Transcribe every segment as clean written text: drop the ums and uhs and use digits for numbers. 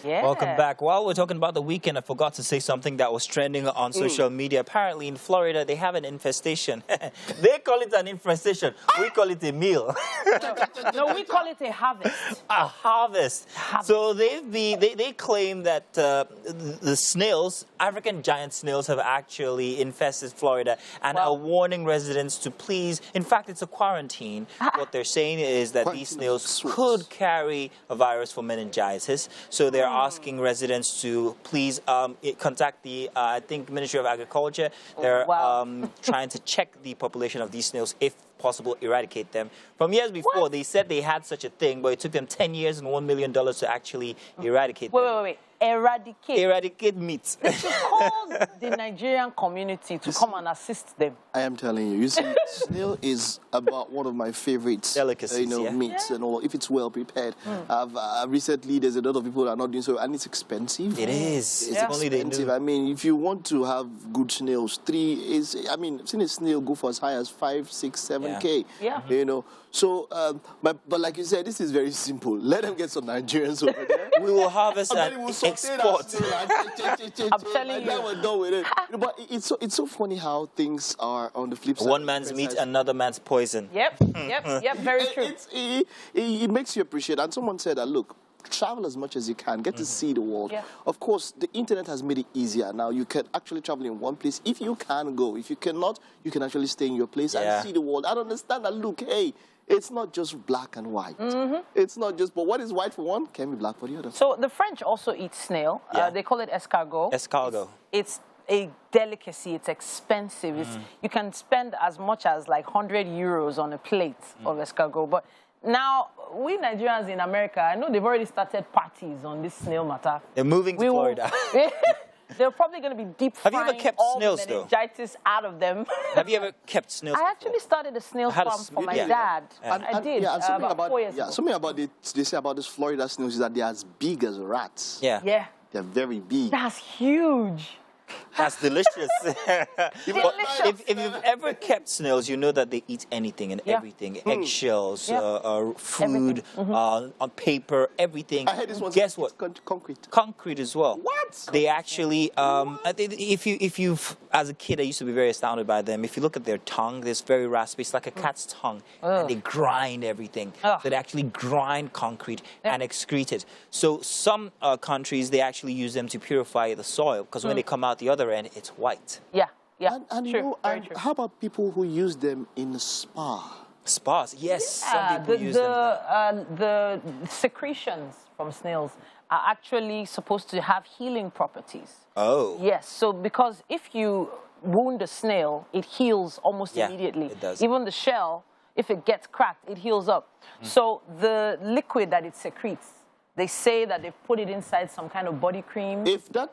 Yeah. Welcome back. While we're talking about the weekend, I forgot to say something that was trending on social media. Apparently in Florida, they have an infestation. They call it an infestation. We call it a meal. No, we call it a harvest. A harvest. So they claim that the snails, African giant snails, have actually infested Florida and are warning residents to please, in fact, it's a quarantine. What they're saying is that these snails could carry a virus for meningitis. So they're asking residents to please contact the, I think, Ministry of Agriculture. They're trying to check the population of these snails, if possible, eradicate them. From years before, they said they had such a thing, but it took them 10 years and $1 million to actually eradicate them. Wait. Eradicate. Eradicate meat. They should call the Nigerian community to come and assist them. I am telling you. You see, snail is about one of my favorites. Delicacies, meats and all. If it's well prepared. Recently, there's a lot of people that are not doing so, and it's expensive. It is. It's expensive. I mean, if you want to have good snails, I've seen a snail go for as high as 5, 6, 7K. Yeah. You know. So, but like you said, this is very simple. Let them get some Nigerians over there. We will harvest and export. I'm telling you. We're done with it. But it's so funny how things are on the flip side. One man's meat, another man's poison. Yep, very true. It makes you appreciate. And someone said that, look, travel as much as you can, get to see the world. Yeah. Of course, the internet has made it easier. Now, you can actually travel in one place. If you can go, if you cannot, you can actually stay in your place and see the world. I don't understand that, look, hey, it's not just black and white. It's not just, but what is white for one can be black for the other. So the French also eat snail. They call it escargot. Escargot. It's a delicacy. It's expensive. You can spend as much as like 100 euros on a plate of escargot. But now, we Nigerians in America, I know they've already started parties on this snail matter. They're moving to Florida. They're probably going to be deep frying Have you ever kept snails, the meningitis out of them. Have you ever kept snails I actually started a snail farm for my dad. I did about 4 years ago. Something about they say about this Florida snails is that they're as big as rats. Yeah. They're very big. That's huge. That's delicious. If you've ever kept snails, you know that they eat anything and everything. Eggshells, food, on paper, everything. I heard this one. Guess what? Concrete. Concrete as well. What? They actually, if as a kid, I used to be very astounded by them. If you look at their tongue, it's very raspy. It's like a cat's tongue. And they grind everything. So they actually grind concrete and excrete it. So some countries, they actually use them to purify the soil, because when they come out the other end, it's white. Yeah. And how about people who use them in a spa? Spas, yes. Some people use them. The secretions from snails are actually supposed to have healing properties. Oh. Yes, so because if you wound a snail, it heals almost immediately. It does. Even the shell, if it gets cracked, it heals up. So the liquid that it secretes, they say that they put it inside some kind of body cream. If that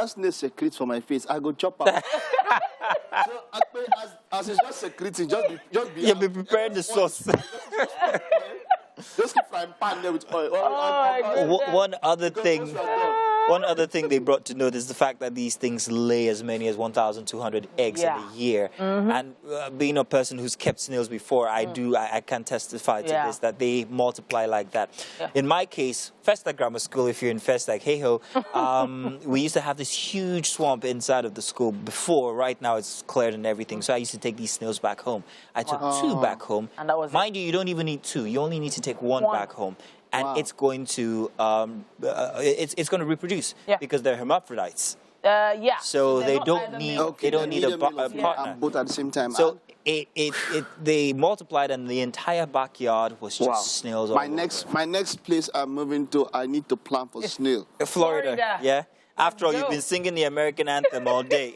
snail secretes for my face, I go chop out. So as it's just secreting, just be be preparing the sauce. Just keep frying pan there with oil. One other thing they brought to note is the fact that these things lay as many as 1,200 eggs in a year. And being a person who's kept snails before, I can testify to this, that they multiply like that. In my case, Festac Grammar School, if you're in Festac, hey-ho, we used to have this huge swamp inside of the school before. Right now it's cleared and everything. So I used to take these snails back home. I took 2 back home. And that was Mind you don't even need 2. You only need to take 1 back home. And it's going to it's going to reproduce because they're hermaphrodites. So they don't need a partner. Both at the same time. So they multiplied, and the entire backyard was just snails. My next place I'm moving to, I need to plant for snail. Florida. Yeah. After all, you've been singing the American anthem all day.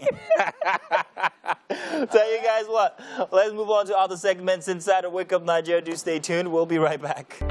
Tell you guys what, let's move on to other segments inside of Wake Up Nigeria. Do stay tuned. We'll be right back.